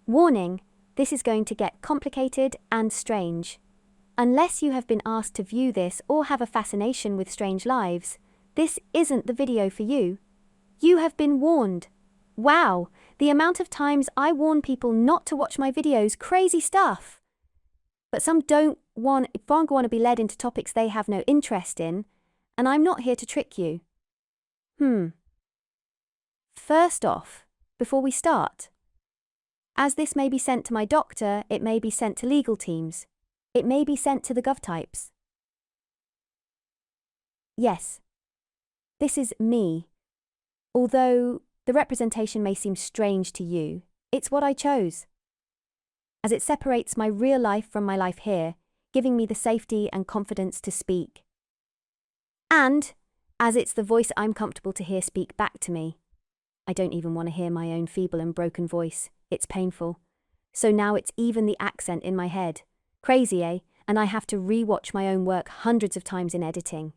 Warning, this is going to get complicated and strange. Unless you have been asked to view this or have a fascination with strange lives, this isn't the video for you. You have been warned. Wow, the amount of times I warn people not to watch my videos, crazy stuff. But some don't want to be led into topics they have no interest in, and I'm not here to trick you. First off, before we start, as this may be sent to my doctor, it may be sent to legal teams. It may be sent to the GovTypes. Yes, this is me. Although the representation may seem strange to you, it's what I chose, as it separates my real life from my life here, giving me the safety and confidence to speak. And as it's the voice I'm comfortable to hear speak back to me. I don't even want to hear my own feeble and broken voice. It's painful. So now it's even the accent in my head. Crazy, eh? And I have to re-watch my own work hundreds of times in editing.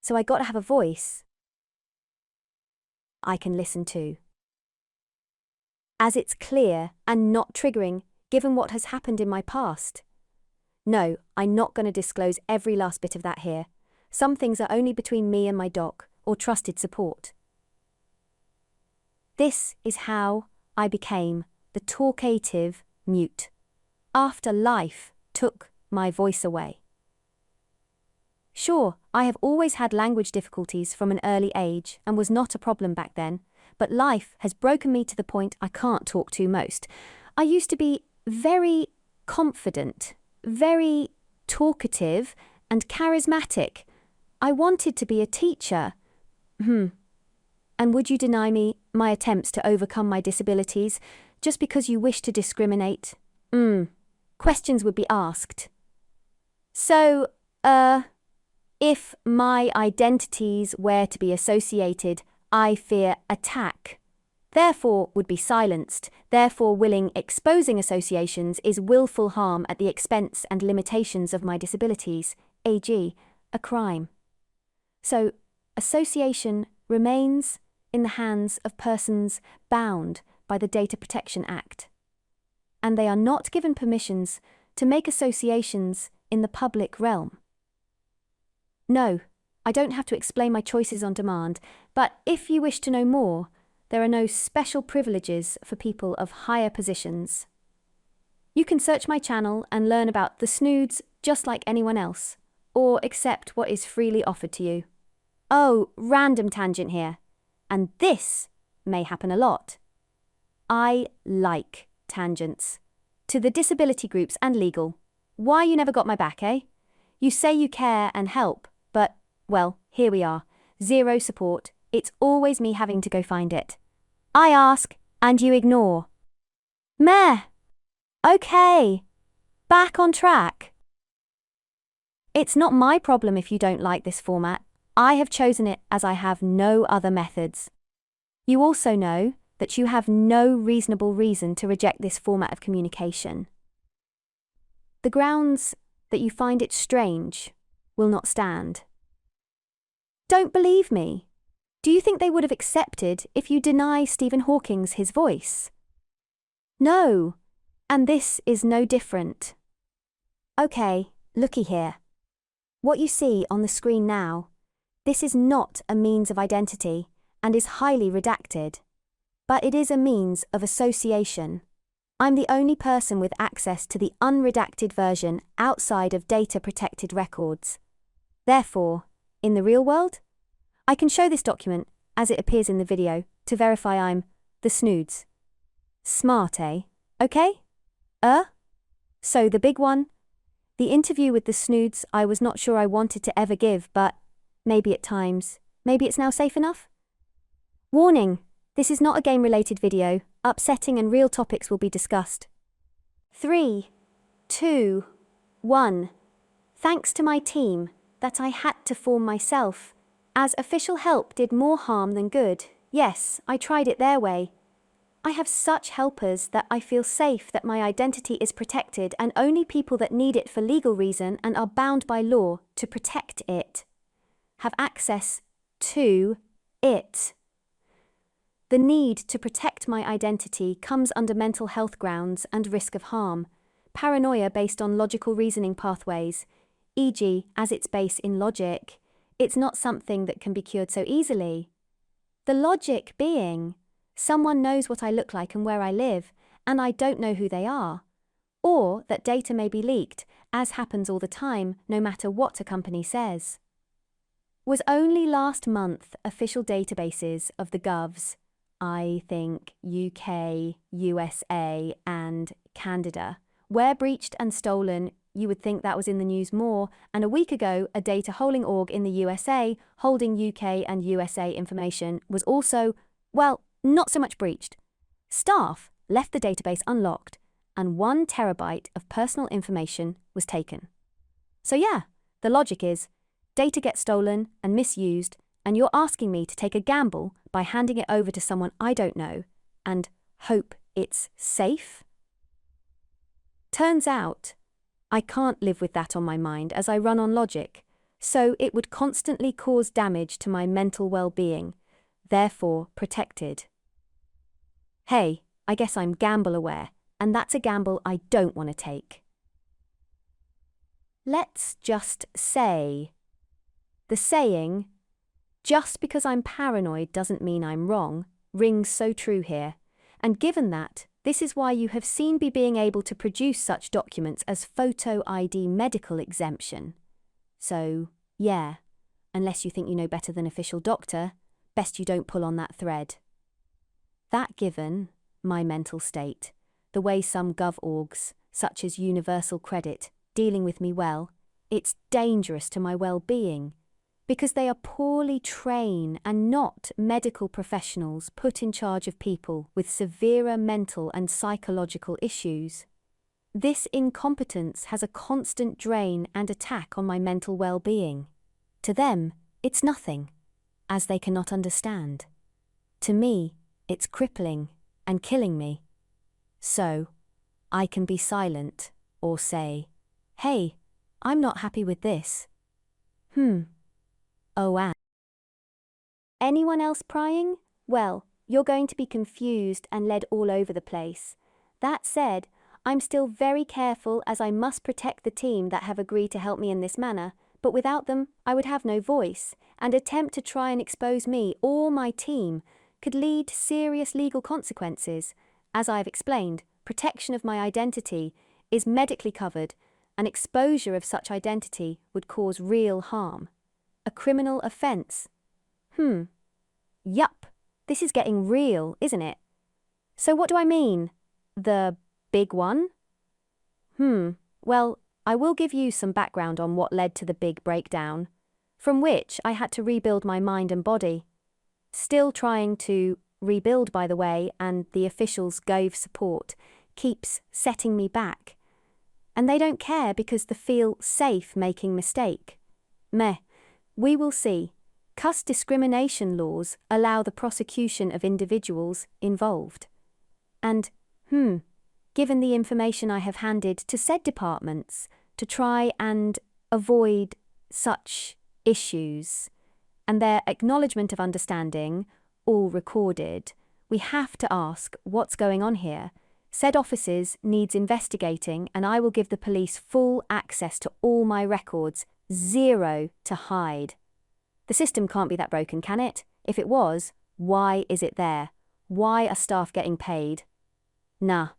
So I got to have a voice I can listen to, as it's clear and not triggering given what has happened in my past. No, I'm not going to disclose every last bit of that here. Some things are only between me and my doc or trusted support. This is how I became the talkative mute, after life took my voice away. Sure, I have always had language difficulties from an early age and was not a problem back then, but life has broken me to the point I can't talk to most. I used to be very confident, very talkative and charismatic. I wanted to be a teacher. And would you deny me my attempts to overcome my disabilities just because you wish to discriminate? Questions would be asked. So, if my identities were to be associated, I fear attack. Therefore would be silenced. Therefore willing exposing associations is willful harm at the expense and limitations of my disabilities, e.g., a crime. So, association remains in the hands of persons bound by the Data Protection Act. And they are not given permissions to make associations in the public realm. No, I don't have to explain my choices on demand, but if you wish to know more, there are no special privileges for people of higher positions. You can search my channel and learn about the Snoods just like anyone else, or accept what is freely offered to you. Oh, random tangent here. And this may happen a lot. I like tangents. To the disability groups and legal. Why you never got my back, eh? You say you care and help, but, well, here we are. Zero support. It's always me having to go find it. I ask, and you ignore. Meh. Okay. Back on track. It's not my problem if you don't like this format. I have chosen it as I have no other methods. You also know that you have no reasonable reason to reject this format of communication. The grounds that you find it strange will not stand. Don't believe me. Do you think they would have accepted if you deny Stephen Hawking's his voice? No, and this is no different. Okay, looky here. What you see on the screen now, this is not a means of identity and is highly redacted, but it is a means of association. I'm the only person with access to the unredacted version outside of data-protected records. Therefore, in the real world, I can show this document, as it appears in the video, to verify I'm the Snoods. Smart, eh? Okay? So the big one? The interview with the Snoods I was not sure I wanted to ever give, but maybe at times. Maybe it's now safe enough? Warning! This is not a game-related video. Upsetting and real topics will be discussed. 3, 2, 1. Thanks to my team that I had to form myself, as official help did more harm than good. Yes, I tried it their way. I have such helpers that I feel safe that my identity is protected and only people that need it for legal reason and are bound by law to protect it have access to it. The need to protect my identity comes under mental health grounds and risk of harm, paranoia based on logical reasoning pathways, e.g., as its base in logic, it's not something that can be cured so easily. The logic being, someone knows what I look like and where I live, and I don't know who they are. Or that data may be leaked, as happens all the time, no matter what a company says. Was only last month official databases of the govs, I think UK, USA, and Canada, were breached and stolen. You would think that was in the news more, and a week ago, a data holding org in the USA holding UK and USA information was also, well, not so much breached. Staff left the database unlocked, and 1 terabyte of personal information was taken. So yeah, the logic is, data gets stolen and misused, and you're asking me to take a gamble by handing it over to someone I don't know and hope it's safe? Turns out, I can't live with that on my mind as I run on logic, so it would constantly cause damage to my mental well-being, therefore protected. Hey, I guess I'm gamble aware, and that's a gamble I don't want to take. Let's just say. The saying, just because I'm paranoid doesn't mean I'm wrong, rings so true here, and given that, this is why you have seen me being able to produce such documents as photo ID medical exemption. So, yeah, unless you think you know better than official doctor, best you don't pull on that thread. That given, my mental state, the way some gov orgs, such as Universal Credit, dealing with me well, it's dangerous to my well-being, because they are poorly trained and not medical professionals put in charge of people with severer mental and psychological issues. This incompetence has a constant drain and attack on my mental well-being. To them, it's nothing, as they cannot understand. To me, it's crippling and killing me. So, I can be silent or say, hey, I'm not happy with this. Oh, and anyone else prying? Well, you're going to be confused and led all over the place. That said, I'm still very careful as I must protect the team that have agreed to help me in this manner, but without them, I would have no voice, and attempt to try and expose me or my team could lead to serious legal consequences. As I've explained, protection of my identity is medically covered, and exposure of such identity would cause real harm. A criminal offence. Yup, this is getting real, isn't it? So what do I mean? The big one? Well, I will give you some background on what led to the big breakdown, from which I had to rebuild my mind and body. Still trying to rebuild, by the way, and the officials gave support, keeps setting me back. And they don't care because they feel safe making mistake. Meh. We will see. Cuss discrimination laws allow the prosecution of individuals involved. And, given the information I have handed to said departments to try and avoid such issues, and their acknowledgement of understanding, all recorded, we have to ask what's going on here. Said offices needs investigating, and I will give the police full access to all my records, 0 to hide. The system can't be that broken, can it? If it was, why is it there? Why are staff getting paid? Nah,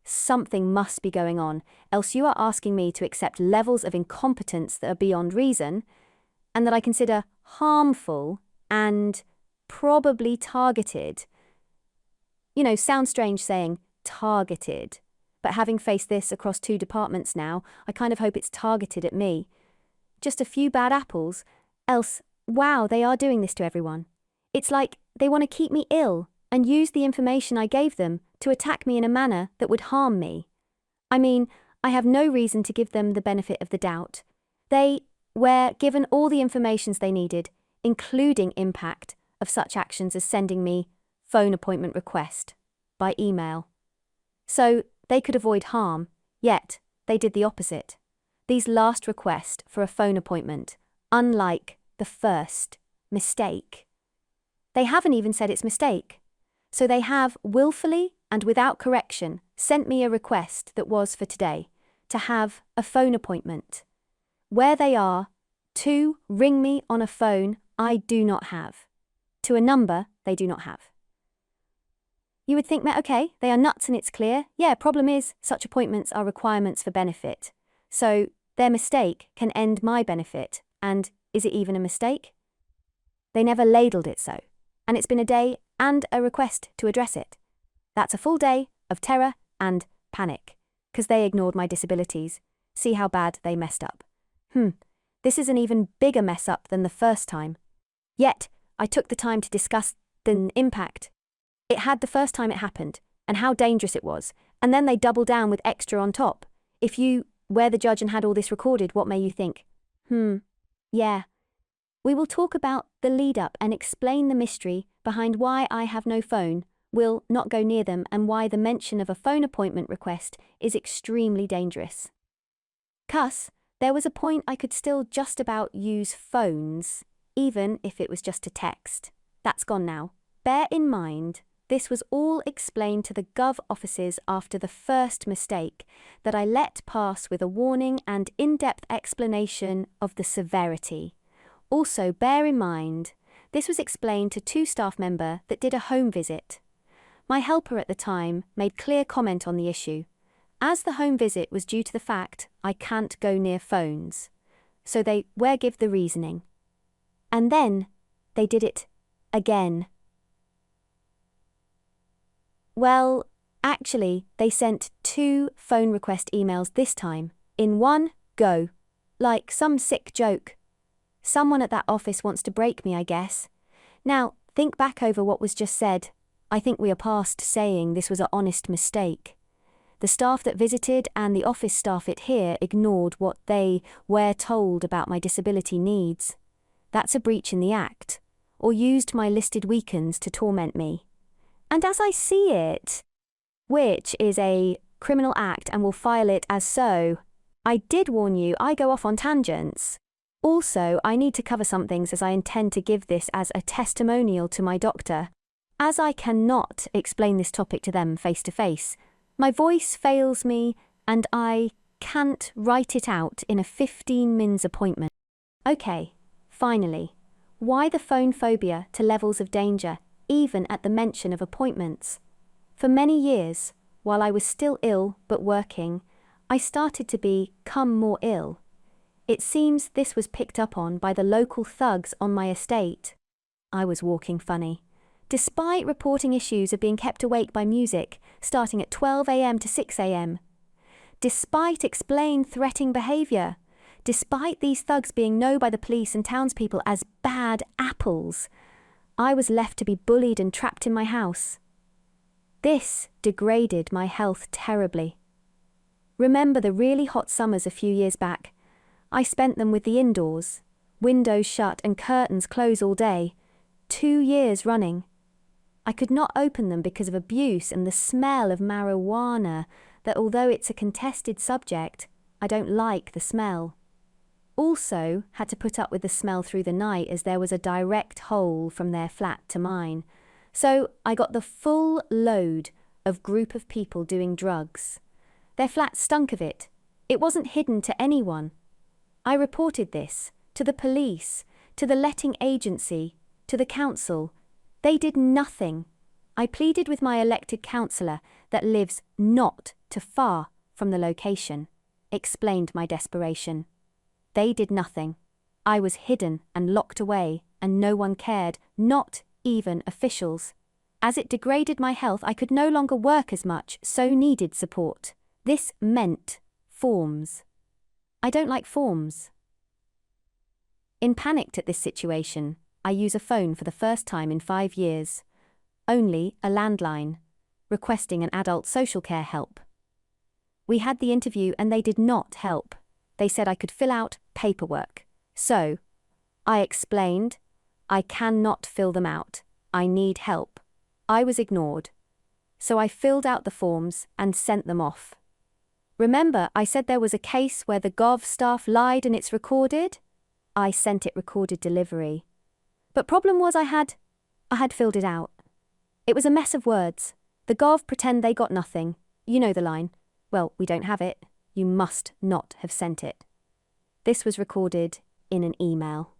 something must be going on, else you are asking me to accept levels of incompetence that are beyond reason, and that I consider harmful and probably targeted. Sounds strange saying targeted, but having faced this across 2 departments now, I kind of hope it's targeted at me. Just a few bad apples, else, wow, they are doing this to everyone. It's like they want to keep me ill and use the information I gave them to attack me in a manner that would harm me. I mean, I have no reason to give them the benefit of the doubt. They were given all the informations they needed, including impact of such actions as sending me phone appointment request by email. So they could avoid harm, yet they did the opposite. These last request for a phone appointment, unlike the first mistake. They haven't even said it's mistake. So they have willfully and without correction sent me a request that was for today, to have a phone appointment. Where they are, to ring me on a phone I do not have, to a number they do not have. You would think, okay, they are nuts and it's clear. Yeah, problem is, such appointments are requirements for benefit. So their mistake can end my benefit, and is it even a mistake? They never ladled it so, and it's been a day and a request to address it. That's a full day of terror and panic, because they ignored my disabilities. See how bad they messed up. This is an even bigger mess up than the first time. Yet, I took the time to discuss the impact it had the first time it happened, and how dangerous it was, and then they double down with extra on top. If you were the judge and had all this recorded, what may you think? Yeah. We will talk about the lead-up and explain the mystery behind why I have no phone, will not go near them, and why the mention of a phone appointment request is extremely dangerous. 'Cause there was a point I could still just about use phones, even if it was just to text. That's gone now. Bear in mind, this was all explained to the Gov offices after the first mistake that I let pass with a warning and in-depth explanation of the severity. Also, bear in mind, this was explained to 2 staff members that did a home visit. My helper at the time made clear comment on the issue, as the home visit was due to the fact I can't go near phones. So they were give the reasoning. And then they did it again. Well, actually, they sent 2 phone request emails this time, in one go. Like some sick joke. Someone at that office wants to break me, I guess. Now, think back over what was just said. I think we are past saying this was an honest mistake. The staff that visited and the office staff it here ignored what they were told about my disability needs. That's a breach in the act, or used my listed weekends to torment me. And as I see it, which is a criminal act and will file it as so, I did warn you I go off on tangents. Also, I need to cover some things as I intend to give this as a testimonial to my doctor. As I cannot explain this topic to them face to face, my voice fails me and I can't write it out in a 15 minutes appointment. Okay, finally, why the phone phobia to levels of danger, even at the mention of appointments? For many years, while I was still ill but working, I started to become more ill. It seems this was picked up on by the local thugs on my estate. I was walking funny. Despite reporting issues of being kept awake by music, starting at 12 a.m. to 6 a.m. Despite explained threatening behaviour. Despite these thugs being known by the police and townspeople as bad apples, I was left to be bullied and trapped in my house. This degraded my health terribly. Remember the really hot summers a few years back? I spent them with the indoors, windows shut and curtains closed all day, 2 years running. I could not open them because of abuse and the smell of marijuana that, although it's a contested subject, I don't like the smell. Also had to put up with the smell through the night as there was a direct hole from their flat to mine. So I got the full load of group of people doing drugs. Their flat stunk of it. It wasn't hidden to anyone. I reported this to the police, to the letting agency, to the council. They did nothing. I pleaded with my elected councillor that lives not too far from the location, explained my desperation. They did nothing. I was hidden and locked away, and no one cared, not even officials. As it degraded my health, I could no longer work as much, so needed support. This meant forms. I don't like forms. In panicked at this situation, I use a phone for the first time in 5 years. Only a landline, requesting an adult social care help. We had the interview and they did not help. They said I could fill out paperwork. So, I explained, I cannot fill them out. I need help. I was ignored. So I filled out the forms and sent them off. Remember, I said there was a case where the Gov staff lied and it's recorded? I sent it recorded delivery. But problem was I had filled it out. It was a mess of words. The gov pretend they got nothing. You know the line. Well, we don't have it. You must not have sent it. This was recorded in an email.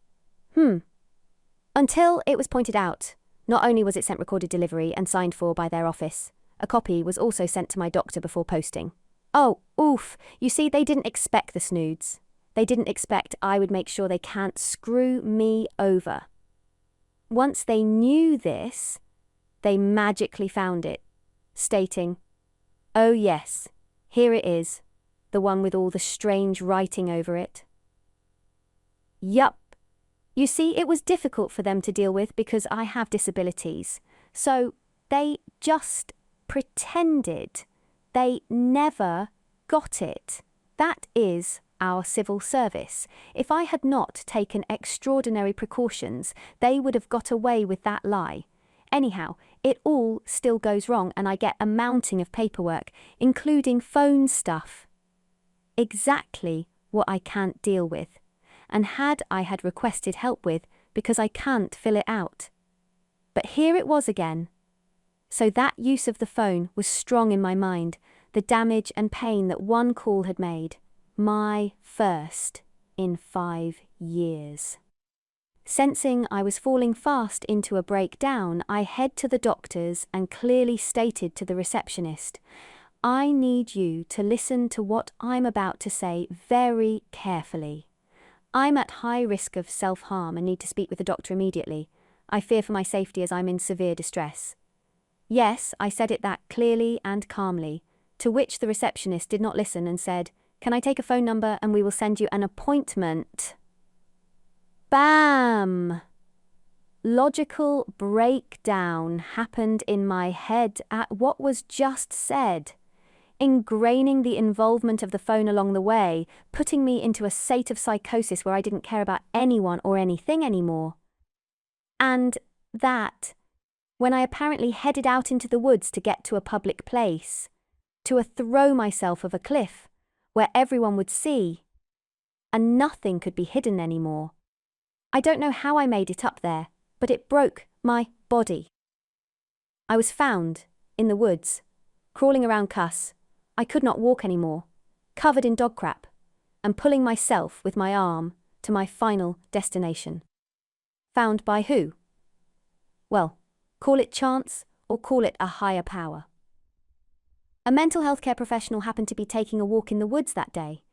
Until it was pointed out, not only was it sent recorded delivery and signed for by their office, a copy was also sent to my doctor before posting. Oh, oof, you see, they didn't expect the Snoods. They didn't expect I would make sure they can't screw me over. Once they knew this, they magically found it, stating, "Oh yes, here it is, the one with all the strange writing over it." Yup. You see, it was difficult for them to deal with because I have disabilities. So they just pretended. They never got it. That is our civil service. If I had not taken extraordinary precautions, they would have got away with that lie. Anyhow, it all still goes wrong and I get a mounting of paperwork, including phone stuff. Exactly what I can't deal with, and had requested help with because I can't fill it out. But here it was again. So that use of the phone was strong in my mind, the damage and pain that one call had made. My first in 5 years. Sensing I was falling fast into a breakdown, I head to the doctor's and clearly stated to the receptionist, "I need you to listen to what I'm about to say very carefully. I'm at high risk of self-harm and need to speak with the doctor immediately. I fear for my safety as I'm in severe distress." Yes, I said it that clearly and calmly, to which the receptionist did not listen and said, "Can I take a phone number and we will send you an appointment?" Bam! Logical breakdown happened in my head at what was just said, ingraining the involvement of the phone along the way, putting me into a state of psychosis where I didn't care about anyone or anything anymore. And that, when I apparently headed out into the woods to get to a public place, to throw myself off a cliff, where everyone would see, and nothing could be hidden anymore. I don't know how I made it up there, but it broke my body. I was found, in the woods, crawling around cuss. I could not walk anymore, covered in dog crap, and pulling myself with my arm to my final destination. Found by who? Well, call it chance or call it a higher power. A mental health care professional happened to be taking a walk in the woods that day.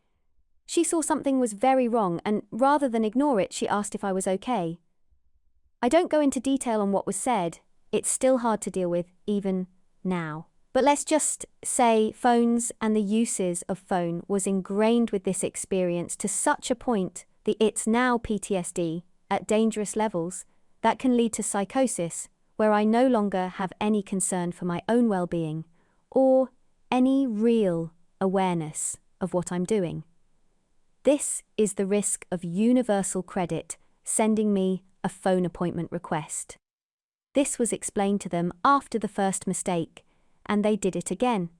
She saw something was very wrong and rather than ignore it, she asked if I was okay. I don't go into detail on what was said. It's still hard to deal with, even now. But let's just say phones and the uses of phone was ingrained with this experience to such a point that it's now PTSD at dangerous levels that can lead to psychosis, where I no longer have any concern for my own well-being or any real awareness of what I'm doing. This is the risk of Universal Credit sending me a phone appointment request. This was explained to them after the first mistake, and they did it again.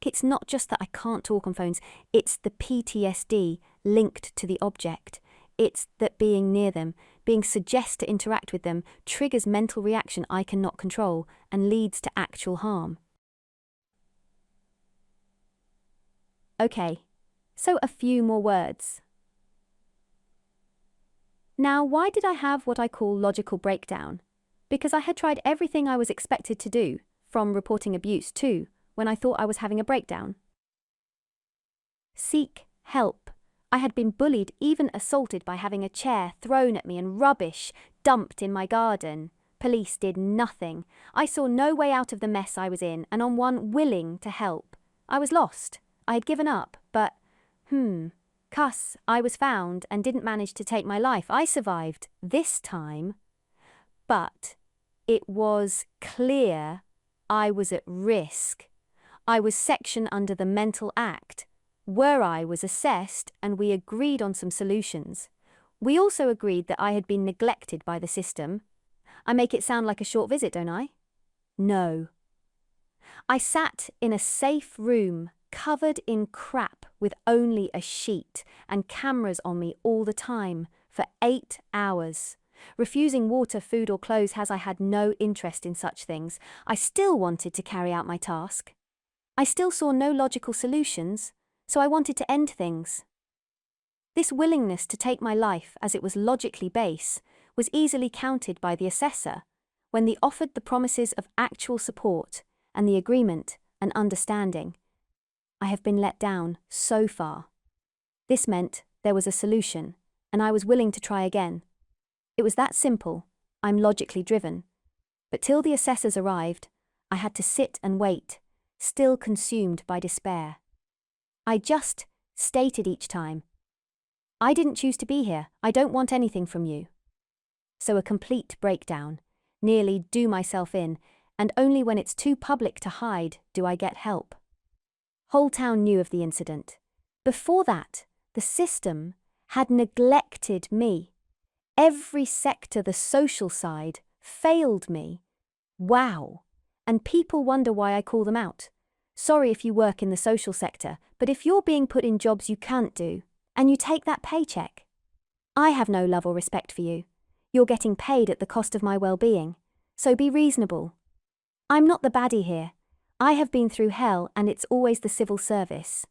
It's not just that I can't talk on phones, it's the PTSD linked to the object. It's that being near them, being suggested to interact with them, triggers mental reaction I cannot control and leads to actual harm. Okay, so a few more words. Now, why did I have what I call logical breakdown? Because I had tried everything I was expected to do, from reporting abuse to when I thought I was having a breakdown. Seek help. I had been bullied, even assaulted by having a chair thrown at me and rubbish dumped in my garden. Police did nothing. I saw no way out of the mess I was in and on one willing to help. I was lost. I had given up, but, cuss, I was found and didn't manage to take my life. I survived this time, but it was clear I was at risk. I was sectioned under the Mental Act, where I was assessed and we agreed on some solutions. We also agreed that I had been neglected by the system. I make it sound like a short visit, don't I? No. I sat in a safe room, covered in crap with only a sheet and cameras on me all the time for 8 hours. refusing water, food or clothes as I had no interest in such things. I still wanted to carry out my task. I still saw no logical solutions, so I wanted to end things. This willingness to take my life as it was logically base was easily counted by the assessor when they offered the promises of actual support and the agreement and understanding. I have been let down so far. This meant there was a solution, and I was willing to try again. It was that simple. I'm logically driven. But till the assessors arrived, I had to sit and wait, still consumed by despair. I just stated each time, I didn't choose to be here. I don't want anything from you. So a complete breakdown, nearly do myself in, and only when it's too public to hide do I get help. Whole town knew of the incident. Before that, the system had neglected me. Every sector, the social side, failed me. Wow. And people wonder why I call them out. Sorry if you work in the social sector, but if you're being put in jobs you can't do, and you take that paycheck, I have no love or respect for you. You're getting paid at the cost of my well-being, so be reasonable. I'm not the baddie here. I have been through hell and it's always the civil service.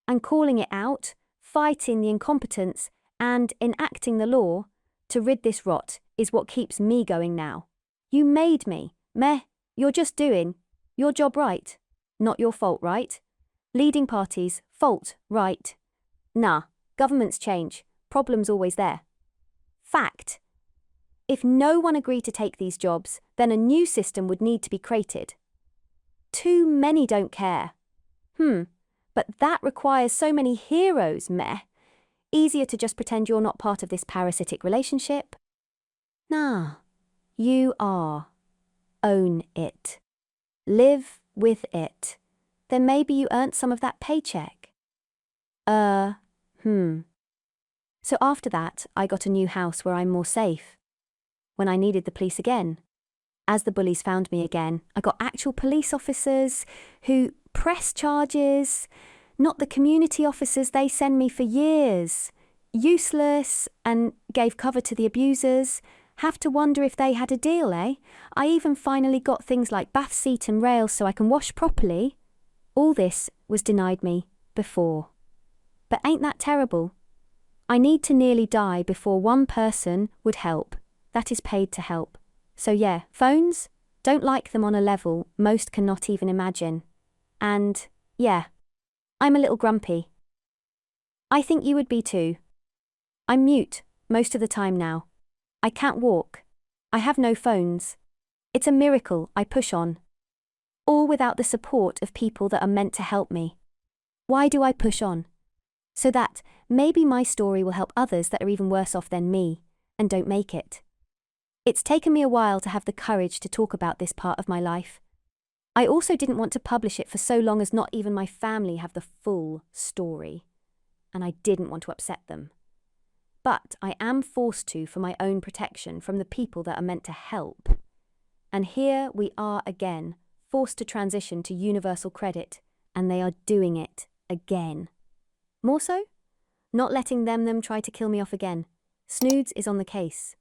And calling it out, fighting the incompetence, and enacting the law to rid this rot is what keeps me going now. You made me. Meh, you're just doing your job right. Not your fault, right? Leading parties, fault, right? Nah, governments change, problems always there. Fact. If no one agreed to take these jobs, then a new system would need to be created. Too many don't care. But that requires so many heroes, meh. Easier to just pretend you're not part of this parasitic relationship. Nah, you are. Own it. Live with it. Then maybe you earned some of that paycheck. So after that, I got a new house where I'm more safe. When I needed the police again, as the bullies found me again, I got actual police officers who press charges, not the community officers they send me for years. Useless and gave cover to the abusers. Have to wonder if they had a deal, eh? I even finally got things like bath seat and rails so I can wash properly. All this was denied me before. But ain't that terrible? I need to nearly die before one person would help. That is paid to help. So yeah, phones? Don't like them on a level most cannot even imagine. And, yeah, I'm a little grumpy. I think you would be too. I'm mute most of the time now. I can't walk. I have no phones. It's a miracle I push on. All without the support of people that are meant to help me. Why do I push on? So that maybe my story will help others that are even worse off than me and don't make it. It's taken me a while to have the courage to talk about this part of my life. I also didn't want to publish it for so long as not even my family have the full story. And I didn't want to upset them. But I am forced to for my own protection from the people that are meant to help. And here we are again, forced to transition to universal credit, and they are doing it again. More so? Not letting them try to kill me off again. Snoods is on the case.